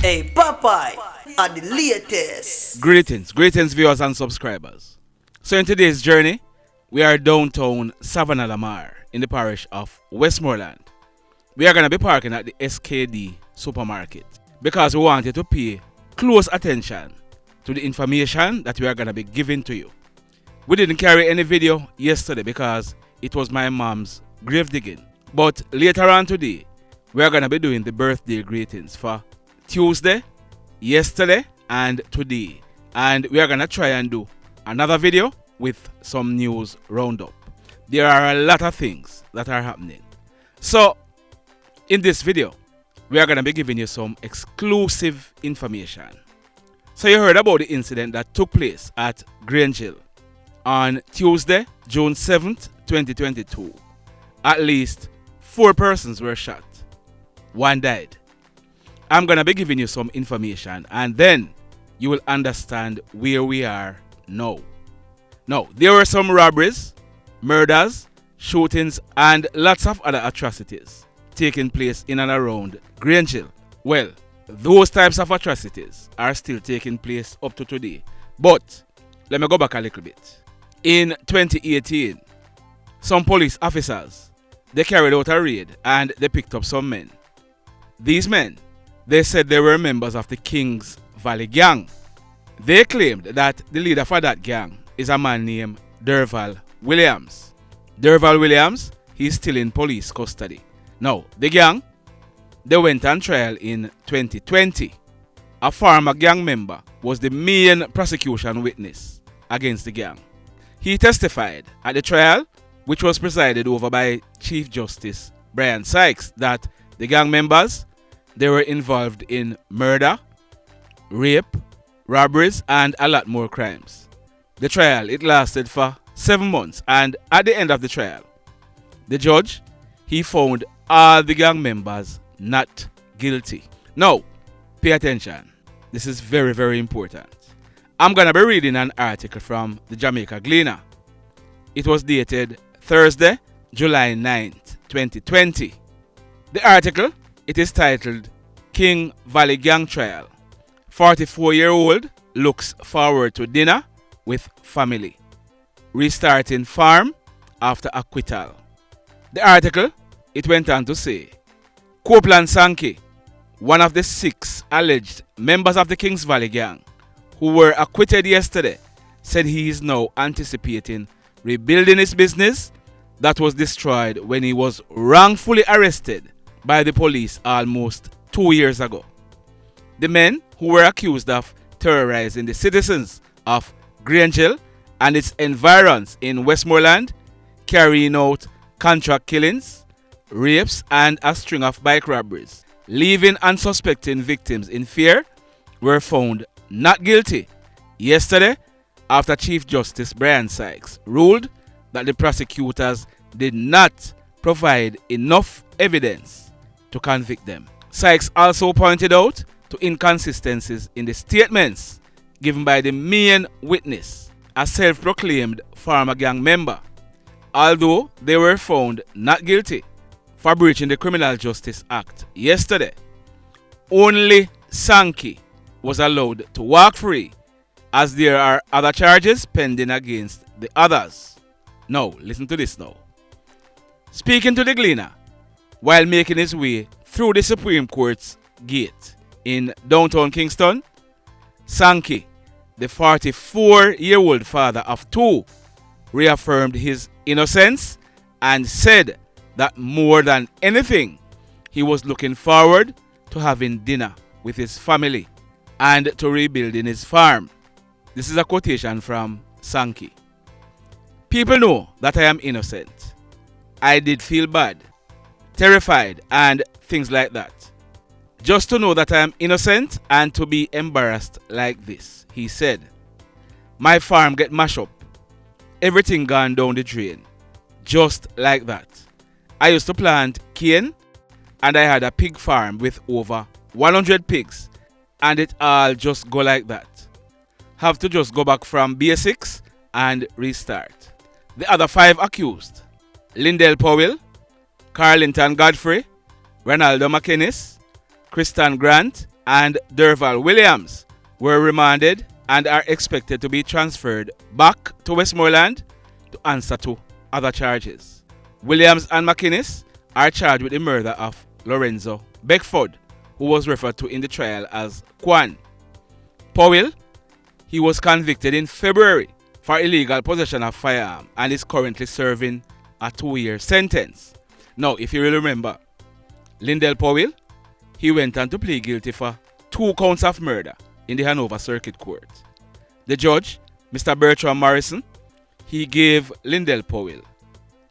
Hey, Popeye are the latest. Greetings viewers and subscribers. So in today's journey, we are downtown Savannah Lamar in the parish of Westmoreland. We are going to be parking at the SKD supermarket because we want you to pay close attention to the information that we are going to be giving to you. We didn't carry any video yesterday because it was my mom's grave digging. But later on today, we are going to be doing the birthday greetings for Tuesday, yesterday, and today. And we are going to try and do another video with some news roundup. There are a lot of things that are happening. So, in this video, we are going to be giving you some exclusive information. So you heard about the incident that took place at GRANGE on Tuesday, June 7th, 2022. At least 4 persons were shot. 1 died. I'm going to be giving you some information and then you will understand where we are now. Now, there were some robberies, murders, shootings, and lots of other atrocities taking place in and around GRANGE. Well, those types of atrocities are still taking place up to today. But let me go back a little bit. In 2018, some police officers, they carried out a raid and they picked up some men. These men, they said they were members of the Kings Valley gang. They claimed that the leader for that gang is a man named Derval Williams. Derval Williams, he's still in police custody. Now, the gang, they went on trial in 2020. A former gang member was the main prosecution witness against the gang. He testified at the trial, which was presided over by Chief Justice Brian Sykes, that the gang members, they were involved in murder, rape, robberies, and a lot more crimes. The trial, it lasted for 7 months, and at the end of the trial, the judge, he found all the gang members not guilty. Now, pay attention. This is very, very important. I'm going to be reading an article from the Jamaica Gleaner. It was dated Thursday, July 9th, 2020. The article, it is titled, King Valley Gang Trial. 44-year-old looks forward to dinner with family. Restarting farm after acquittal. The article, it went on to say, Copeland Sankey, one of the 6 alleged members of the Kings Valley Gang who were acquitted yesterday, said he is now anticipating rebuilding his business that was destroyed when he was wrongfully arrested by the police almost 2 years ago. The men who were accused of terrorizing the citizens of GRANGE and its environs in Westmoreland, carrying out contract killings, rapes, and a string of bike robberies, leaving unsuspecting victims in fear, were found not guilty yesterday after Chief Justice Brian Sykes ruled that the prosecutors did not provide enough evidence to convict them. Sykes also pointed out to inconsistencies in the statements given by the main witness, a self-proclaimed former gang member, although they were found not guilty for breaching the Criminal Justice Act yesterday. Only Sankey was allowed to walk free as there are other charges pending against the others. Now, listen to this now. Speaking to the Gleaner while making his way through the Supreme Court's gate in downtown Kingston, Sankey, the 44-year-old father of 2, reaffirmed his innocence and said that more than anything, he was looking forward to having dinner with his family and to rebuilding his farm. This is a quotation from Sankey. People know that I am innocent. I did feel bad, terrified, and things like that. Just to know that I am innocent and to be embarrassed like this, he said. My farm get mashed up. Everything gone down the drain. Just like that. I used to plant cane and I had a pig farm with over 100 pigs and it all just go like that. Have to just go back from basics and restart. The other 5 accused, Lindell Powell, Carlington Godfrey, Ronaldo McInnes, Kristen Grant, and Derval Williams were remanded and are expected to be transferred back to Westmoreland to answer to other charges. Williams and McInnes are charged with the murder of Lorenzo Beckford, who was referred to in the trial as Kwan. Powell, he was convicted in February for illegal possession of firearm and is currently serving a 2-year sentence. Now, if you will remember, Lindell Powell, he went on to plead guilty for 2 counts of murder in the Hanover Circuit Court. The judge, Mr. Bertram Morrison, he gave Lindell Powell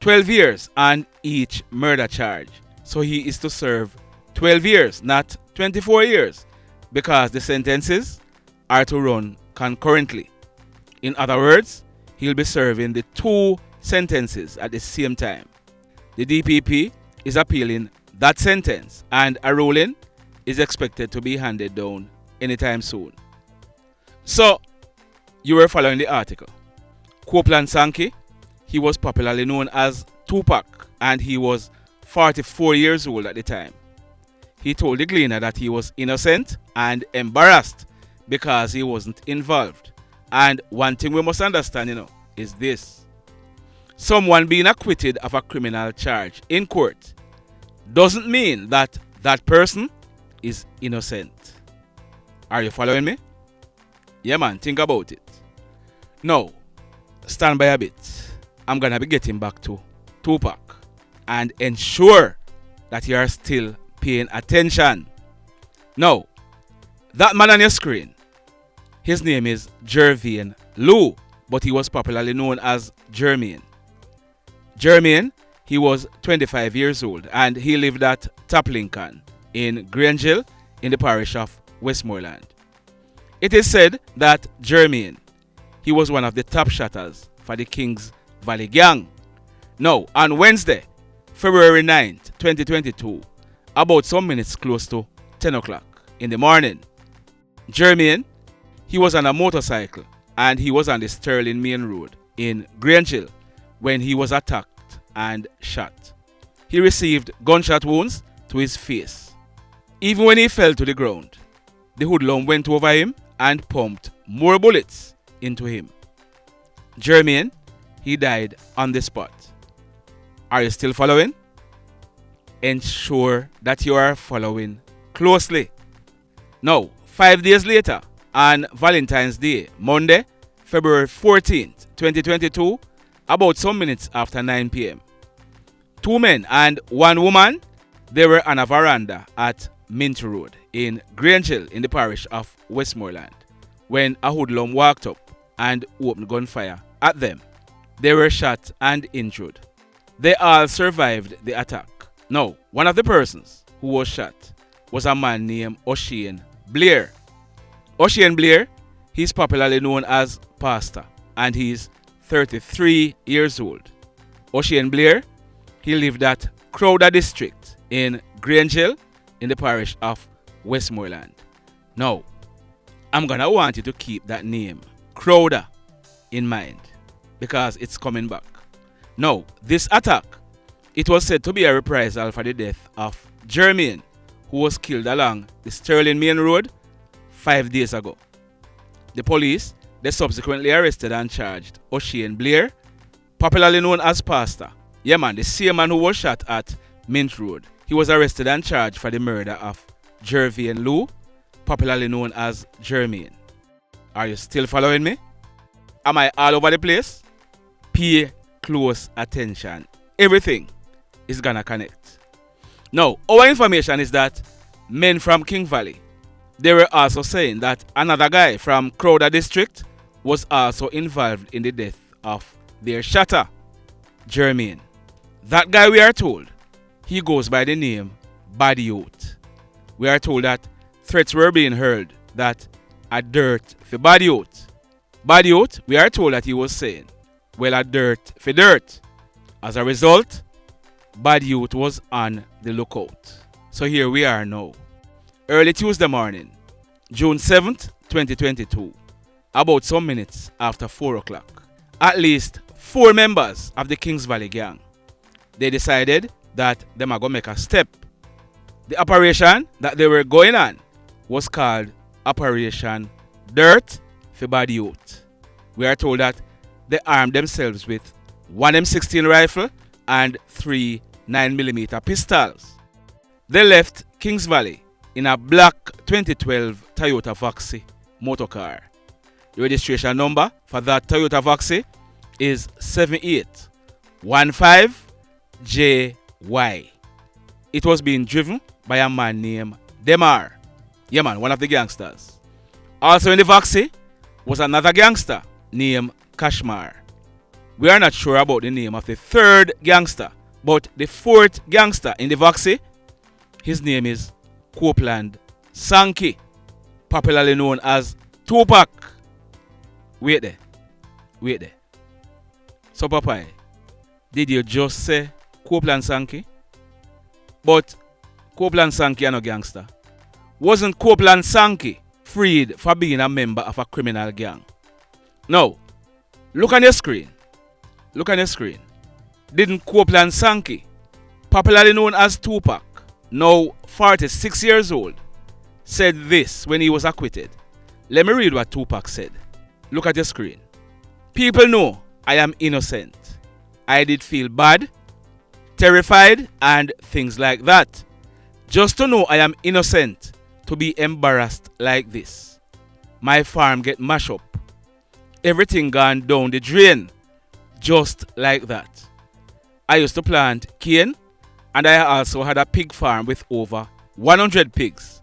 12 years on each murder charge. So he is to serve 12 years, not 24 years, because the sentences are to run concurrently. In other words, he'll be serving the 2 sentences at the same time. The DPP is appealing that sentence, and a ruling is expected to be handed down anytime soon. So, you were following the article. Copeland Sankey, he was popularly known as Tupac, and he was 44 years old at the time. He told the Gleaner that he was innocent and embarrassed because he wasn't involved. And one thing we must understand, is this. Someone being acquitted of a criminal charge in court doesn't mean that that person is innocent. Are you following me? Yeah, man, think about it. Now, stand by a bit. I'm gonna be getting back to Tupac and ensure that you are still paying attention. Now, that man on your screen, his name is Jermaine Lou, but he was popularly known as Jermaine. Jermaine, he was 25 years old and he lived at Top Lincoln in GRANGE in the parish of Westmoreland. It is said that Jermaine, he was one of the top shotters for the Kings Valley Gang. Now, on Wednesday, February 9th, 2022, about some minutes close to 10 o'clock in the morning, Jermaine, he was on a motorcycle and he was on the Sterling Main Road in GRANGE when he was attacked and shot. He received gunshot wounds to his face. Even when he fell to the ground, the hoodlum went over him and pumped more bullets into him. Jermaine, he died on the spot. Are you still following? Ensure that you are following closely. Now, 5 days later, on Valentine's Day, Monday, February 14th, 2022, about some minutes after 9 p.m., 2 men and 1 woman, they were on a veranda at Mint Road in GRANGE in the parish of Westmoreland when a hoodlum walked up and opened gunfire at them. They were shot and injured. They all survived the attack. Now, one of the persons who was shot was a man named O'Shane Blair. O'Shane Blair, he's popularly known as Pastor, and he's 33 years old. O'Shane Blair, he lived at Crowder District in GRANGE in the parish of Westmoreland. Now, I'm gonna want you to keep that name, Crowder, in mind because it's coming back. Now, this attack, it was said to be a reprisal for the death of Jermaine, who was killed along the Sterling Main Road 5 days ago. The police, they subsequently arrested and charged O'Shane Blair, popularly known as Pastor. Yeah, man, the same man who was shot at Mint Road. He was arrested and charged for the murder of Jermaine Lou, popularly known as Jermaine. Are you still following me? Am I all over the place? Pay close attention. Everything is gonna connect. Now, our information is that men from King Valley, they were also saying that another guy from Crowder District was also involved in the death of their shatter, Jermaine. That guy, we are told, he goes by the name Bad Youth. We are told that threats were being hurled that a dirt for Bad Youth. Bad Youth, we are told that he was saying, well, a dirt for dirt. As a result, Bad Youth was on the lookout. So here we are now. Early Tuesday morning, June 7th, 2022, about some minutes after 4 o'clock, at least 4 members of the Kings Valley Gang, they decided that they might go make a step. The operation that they were going on was called Operation Dirt for Bad Youth. We are told that they armed themselves with one M16 rifle and three 9mm pistols. They left Kings Valley in a black 2012 Toyota Voxy motor car. The registration number for that Toyota Voxy is 7815JY. It was being driven by a man named Demar. Yeah man, one of the gangsters. Also in the Voxy was another gangster named Kashmar. We are not sure about the name of the third gangster, but the fourth gangster in the Voxy, his name is Copeland Sankey, popularly known as Tupac. Wait there. So Popeye, did you just say Copeland Sankey? But Copeland Sankey are no gangster. Wasn't Copeland Sankey freed for being a member of a criminal gang? No. Look on your screen. Didn't Copeland Sankey, popularly known as Tupac, now 46 years old, said this when he was acquitted? Let me read what Tupac said. Look at your screen. People know I am innocent. I did feel bad, terrified, and things like that. Just to know I am innocent, to be embarrassed like this. My farm get mashed up. Everything gone down the drain. Just like that. I used to plant cane, and I also had a pig farm with over 100 pigs.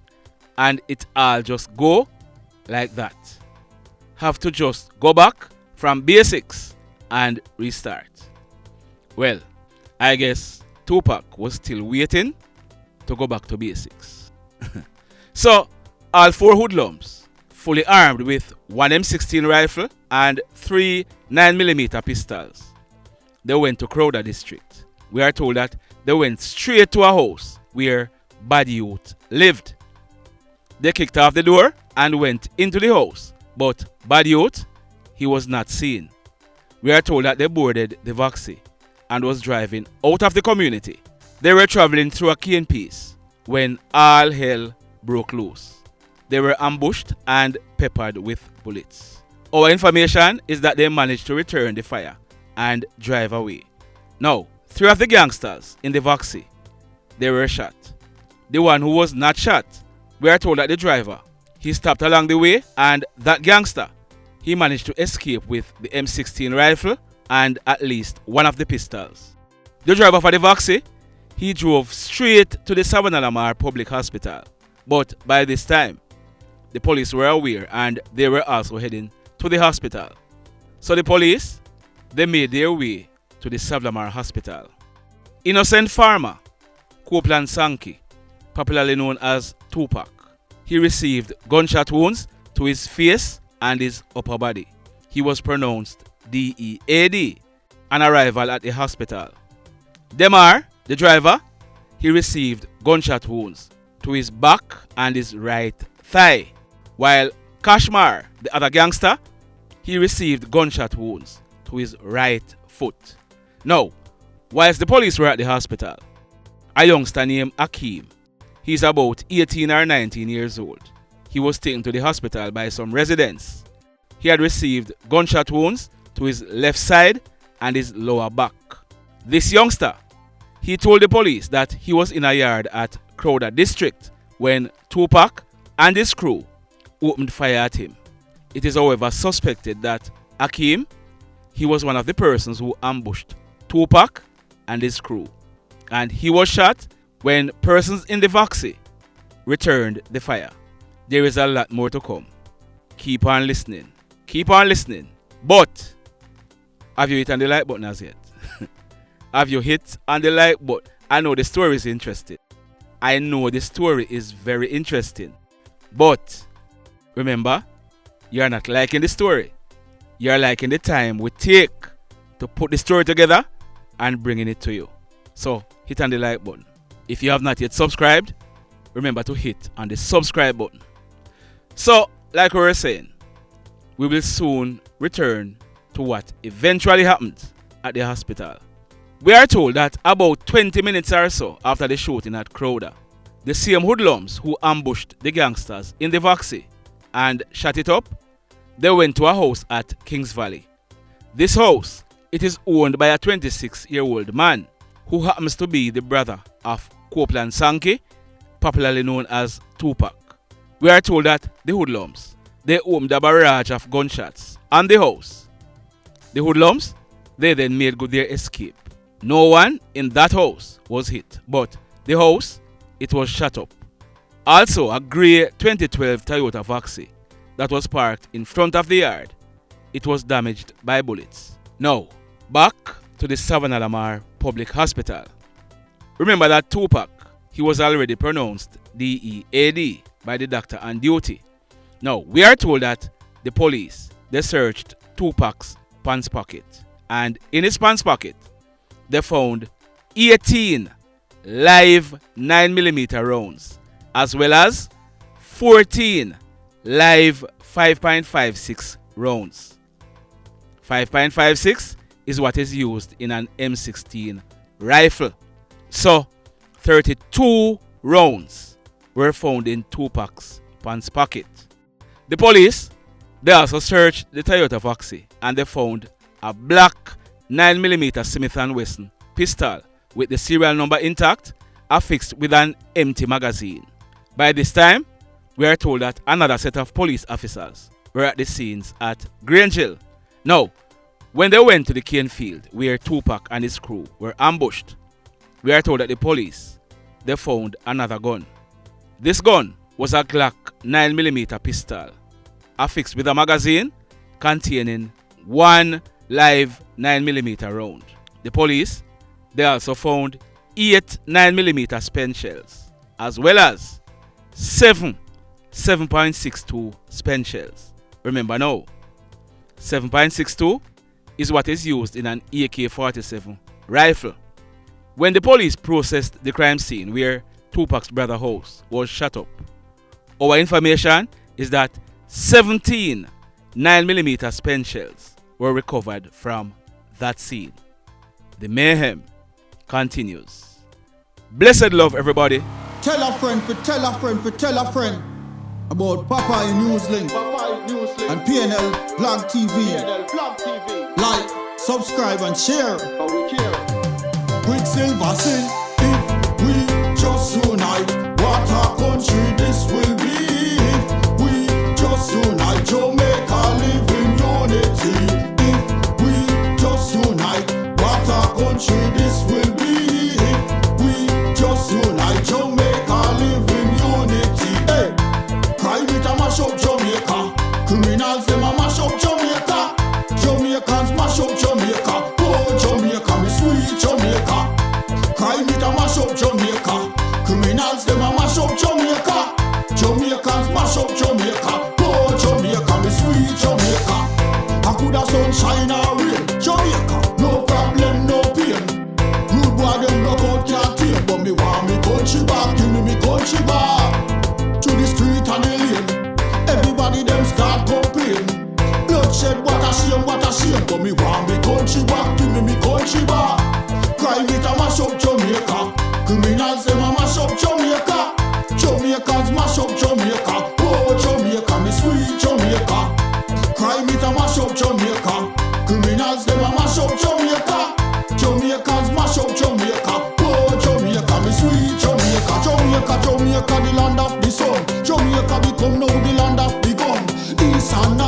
And it all just go like that. Have to just go back from basics and restart. Well, I guess Tupac was still waiting to go back to basics. So, all four hoodlums, fully armed with one M16 rifle and three 9mm pistols, they went to Crowder District. We are told that they went straight to a house where Bad Youth lived. They kicked off the door and went into the house, but Bad Youth, he was not seen. We are told that they boarded the Voxy and was driving out of the community. They were traveling through a cane piece when all hell broke loose. They were ambushed and peppered with bullets. Our information is that they managed to return the fire and drive away. Now, three of the gangsters in the Voxy, they were shot. The one who was not shot, we are told that the driver, he stopped along the way, and that gangster, he managed to escape with the M16 rifle and at least one of the pistols. The driver for the Voxy, he drove straight to the Savannah Lamar Public Hospital. But by this time, the police were aware and they were also heading to the hospital. So the police, they made their way to the Savlamar Hospital. Innocent farmer, Copeland Sankey, popularly known as Tupac, he received gunshot wounds to his face and his upper body. He was pronounced DEAD on arrival at the hospital. Demar, the driver, he received gunshot wounds to his back and his right thigh, while Kashmar, the other gangster, he received gunshot wounds to his right foot. Now, whilst the police were at the hospital, a youngster named Akeem, he's about 18 or 19 years old. He was taken to the hospital by some residents. He had received gunshot wounds to his left side and his lower back. This youngster, he told the police that he was in a yard at Crowder District when Tupac and his crew opened fire at him. It is however suspected that Akeem, he was one of the persons who ambushed Tupac and his crew, and he was shot when persons in the Voxy returned the fire. There is a lot more to come. Keep on listening. But have you hit on the like button as yet? Have you hit on the like button? I know the story is interesting. I know the story is very interesting. But remember, you're not liking the story. You're liking the time we take to put the story together and bringing it to you. So hit on the like button. If you have not yet subscribed, remember to hit on the subscribe button. So, like we were saying, we will soon return to what eventually happened at the hospital. We are told that about 20 minutes or so after the shooting at Crowder, The same hoodlums who ambushed the gangsters in the Vaxi and shut it up, they went to a house at Kings Valley. This house, it is owned by a 26-year-old man who happens to be the brother of Copeland Sankey, popularly known as Tupac. We are told that the hoodlums, they opened a barrage of gunshots on the house. The hoodlums, they then made good their escape. No one in that house was hit, but the house, it was shut up. Also, a grey 2012 Toyota Vaxi that was parked in front of the yard, it was damaged by bullets. Now, back to the Savannah Lamar Public Hospital. Remember that Tupac, he was already pronounced DEAD by the doctor on duty. Now, we are told that the police, they searched Tupac's pants pocket, and in his pants pocket, they found 18 live 9mm rounds, as well as 14 live 5.56 rounds. 5.56 is what is used in an M16 rifle. So, 32 rounds were found in Tupac's pants pocket. The police, they also searched the Toyota Vaxi and they found a black 9mm Smith & Wesson pistol with the serial number intact, affixed with an empty magazine. By this time, we are told that another set of police officers were at the scenes at GRANGE. Now, when they went to the cane field where Tupac and his crew were ambushed, we are told that the police, they found another gun. This gun was a Glock 9mm pistol, affixed with a magazine containing one live 9mm round. The police, they also found 8 9mm spent shells, as well as 7 7.62 spent shells. Remember now, 7.62 is what is used in an AK-47 rifle. When the police processed the crime scene where Tupac's brother house was shut up, our information is that 17 9mm spent shells were recovered from that scene. The mayhem continues. Blessed love, everybody. Tell a friend for tell a friend for tell a friend about Papa in Newslink and PNL Vlog TV. Like, subscribe and share. Quicksilver sing, if we just unite, what a country this will be. If we just unite, Jamaica live in unity. If we just unite, what a country this will be. If we just unite, Jamaica live in unity. Hey, crime it a mash up Jamaica. Criminals them a mash up Jamaica. Jamaicans mash up Jamaica. Oh Jamaica, me sweet Jamaica. Crime it a mash up Jamaica. Criminals them a mash up Jamaica. Jamaicans mash up Jamaica. Oh Jamaica, me sweet Jamaica. I coulda sunshine or rain. Jamaica, no problem, no pain. Rude boy them knock out can't tame, but me want me country back. Give me country back. To the street and the lane, everybody them start complain. Bloodshed, what a shame, what a shame. But me want me country back. Give me country back. Crime it a mash up Jamaica. Criminals them a mash up Jamaica. Jamaicans mash up Jamaica. Oh Jamaica, me sweet Jamaica. Crime it a mash up Jamaica. Criminals them a mash up Jamaica. Jamaicans mash up Jamaica. Oh Jamaica, me sweet Jamaica. Jamaica, Jamaica, the land of the sun. Jamaica become now the land of the gun. East and